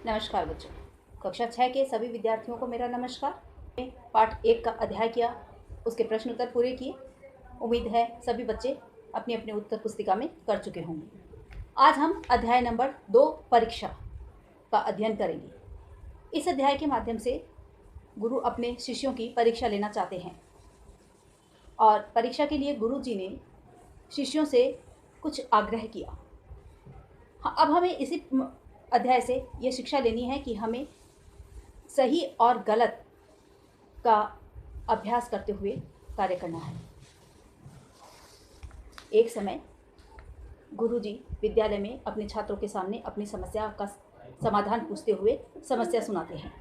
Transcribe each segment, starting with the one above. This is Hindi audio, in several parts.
नमस्कार बच्चों। कक्षा 6 के सभी विद्यार्थियों को मेरा नमस्कार। पाठ 1 का अध्याय किया, उसके प्रश्न उत्तर पूरे किए। उम्मीद है सभी बच्चे अपनी अपनी उत्तर पुस्तिका में कर चुके होंगे। आज हम अध्याय नंबर 2 परीक्षा का अध्ययन करेंगे। इस अध्याय के माध्यम से गुरु अपने शिष्यों की परीक्षा लेना चाहते हैं और परीक्षा के लिए गुरु जी ने शिष्यों से कुछ आग्रह किया। हाँ, अब हमें इसी अध्याय से ये शिक्षा लेनी है कि हमें सही और गलत का अभ्यास करते हुए कार्य करना है। एक समय गुरुजी विद्यालय में अपने छात्रों के सामने अपनी समस्या का समाधान पूछते हुए समस्या सुनाते हैं।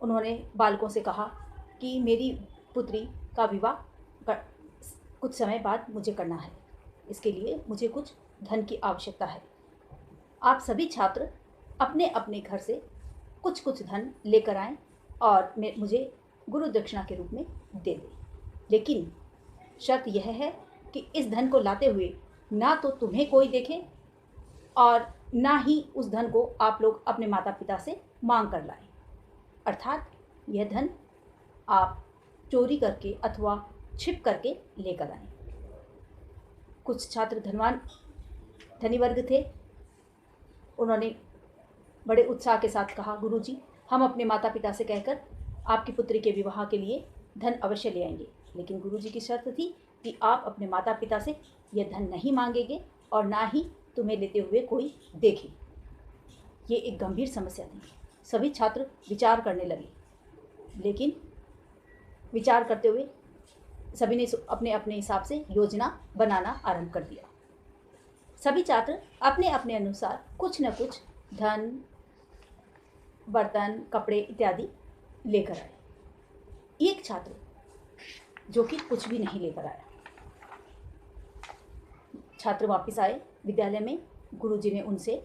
उन्होंने बालकों से कहा कि मेरी पुत्री का विवाह कुछ समय बाद मुझे करना है। इसके लिए मुझे कुछ धन की आवश्यकता है। आप सभी छात्र अपने अपने घर से कुछ कुछ धन लेकर आएं और मुझे गुरु दक्षिणा के रूप में दे दें। लेकिन शर्त यह है कि इस धन को लाते हुए ना तो तुम्हें कोई देखे और ना ही उस धन को आप लोग अपने माता पिता से मांग कर लाएं। अर्थात यह धन आप चोरी करके अथवा छिप करके लेकर आएं। कुछ छात्र धनी वर्ग थे। उन्होंने बड़े उत्साह के साथ कहा, गुरुजी, हम अपने माता पिता से कहकर आपकी पुत्री के विवाह के लिए धन अवश्य ले आएंगे। लेकिन गुरुजी की शर्त थी कि आप अपने माता पिता से यह धन नहीं मांगेंगे और ना ही तुम्हें लेते हुए कोई देखे। ये एक गंभीर समस्या थी। सभी छात्र विचार करने लगे, लेकिन विचार करते हुए सभी ने अपने अपने हिसाब से योजना बनाना आरंभ कर दिया। सभी छात्र अपने अपने अनुसार कुछ न कुछ धन, बर्तन, कपड़े इत्यादि लेकर आए। एक छात्र जो कि कुछ भी नहीं लेकर आया। छात्र वापस आए विद्यालय में। गुरुजी ने उनसे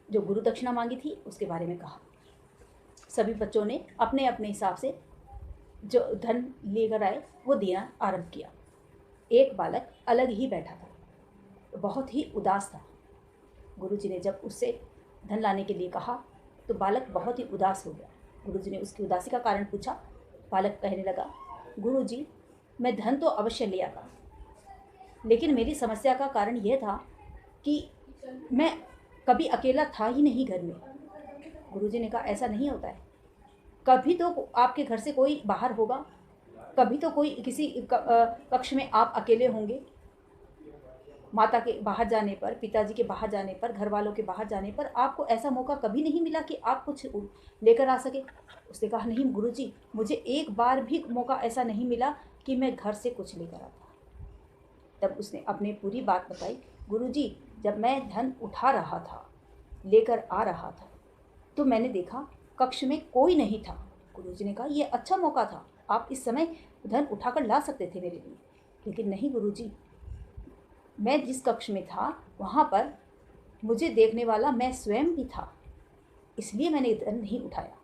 जो गुरु दक्षिणा मांगी थी उसके बारे में कहा। सभी बच्चों ने अपने अपने हिसाब से जो धन लेकर आए वो देना आरंभ किया। एक बालक अलग ही बैठा था, बहुत ही उदास था। गुरुजी ने जब उससे धन लाने के लिए कहा तो बालक बहुत ही उदास हो गया। गुरुजी ने उसकी उदासी का कारण पूछा। बालक कहने लगा, गुरुजी, मैं धन तो अवश्य ले आता, लेकिन मेरी समस्या का कारण यह था कि मैं कभी अकेला था ही नहीं घर में। गुरुजी ने कहा, ऐसा नहीं होता है। कभी तो आपके घर से कोई बाहर होगा, कभी तो कोई किसी कक्ष में आप अकेले होंगे। माता के बाहर जाने पर, पिताजी के बाहर जाने पर, घर वालों के बाहर जाने पर आपको ऐसा मौका कभी नहीं मिला कि आप कुछ लेकर आ सके। उसने कहा, नहीं गुरुजी, मुझे एक बार भी मौका ऐसा नहीं मिला कि मैं घर से कुछ लेकर आता। तब उसने अपनी पूरी बात बताई। गुरुजी, जब मैं धन उठा रहा था, लेकर आ रहा था, तो मैंने देखा कक्ष में कोई नहीं था। गुरुजी ने कहा, यह अच्छा मौका था, आप इस समय धन उठाकर ला सकते थे मेरे लिए। लेकिन नहीं गुरुजी, मैं जिस कक्ष में था वहाँ पर मुझे देखने वाला मैं स्वयं भी था, इसलिए मैंने धन नहीं उठाया।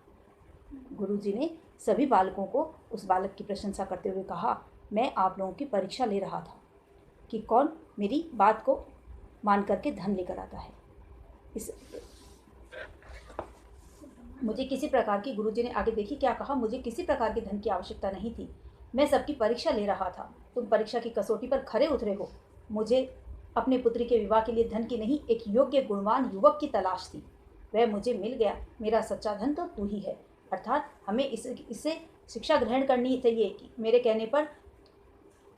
गुरुजी ने सभी बालकों को उस बालक की प्रशंसा करते हुए कहा, मैं आप लोगों की परीक्षा ले रहा था कि कौन मेरी बात को मान करके धन लेकर आता है। मुझे किसी प्रकार की, गुरुजी ने आगे देखी क्या कहा, मुझे किसी प्रकार की धन की आवश्यकता नहीं थी। मैं सबकी परीक्षा ले रहा था। तुम परीक्षा की कसौटी पर खरे उतरे हो। मुझे अपने पुत्री के विवाह के लिए धन की नहीं, एक योग्य गुणवान युवक की तलाश थी। वह मुझे मिल गया। मेरा सच्चा धन तो तू ही है। अर्थात हमें इससे शिक्षा ग्रहण करनी चाहिए कि मेरे कहने पर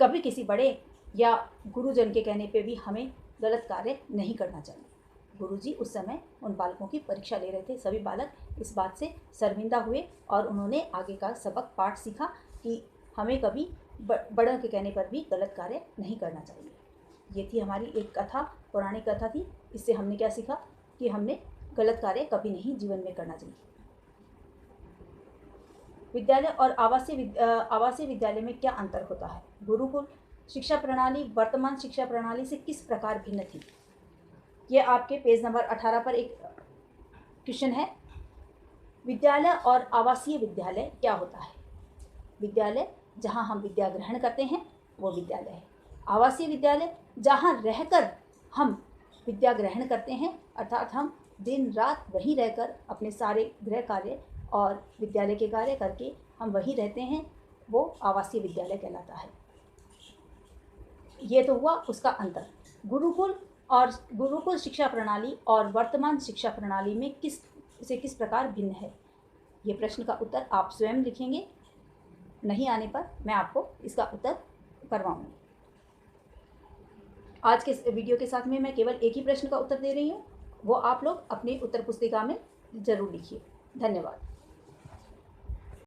कभी किसी बड़े या गुरुजन के कहने पे भी हमें गलत कार्य नहीं करना चाहिए। गुरुजी उस समय उन बालकों की परीक्षा ले रहे थे। सभी बालक इस बात से शर्मिंदा हुए और उन्होंने आगे का सबक पाठ सीखा कि हमें कभी बड़ों के कहने पर भी गलत कार्य नहीं करना चाहिए। ये थी हमारी एक कथा, पौराणिक कथा थी। इससे हमने क्या सीखा कि हमने गलत कार्य कभी नहीं जीवन में करना चाहिए। विद्यालय और आवासीय विद्यालय में क्या अंतर होता है? गुरुकुल शिक्षा प्रणाली वर्तमान शिक्षा प्रणाली से किस प्रकार भिन्न थी? ये आपके पेज नंबर 18 पर एक क्वेश्चन है। विद्यालय और आवासीय विद्यालय क्या होता है? विद्यालय जहाँ हम विद्या ग्रहण करते हैं वो विद्यालय है। आवासीय विद्यालय जहाँ रहकर हम विद्या ग्रहण करते हैं, अर्थात हम दिन रात वहीं रहकर अपने सारे गृह कार्य और विद्यालय के कार्य करके हम वहीं रहते हैं, वो आवासीय विद्यालय कहलाता है। ये तो हुआ उसका अंतर। गुरुकुल शिक्षा प्रणाली और वर्तमान शिक्षा प्रणाली में किस प्रकार भिन्न है, ये प्रश्न का उत्तर आप स्वयं लिखेंगे। नहीं आने पर मैं आपको इसका उत्तर करवाऊंगी। आज के वीडियो के साथ में मैं केवल एक ही प्रश्न का उत्तर दे रही हूँ, वो आप लोग अपनी उत्तर पुस्तिका में ज़रूर लिखिए। धन्यवाद।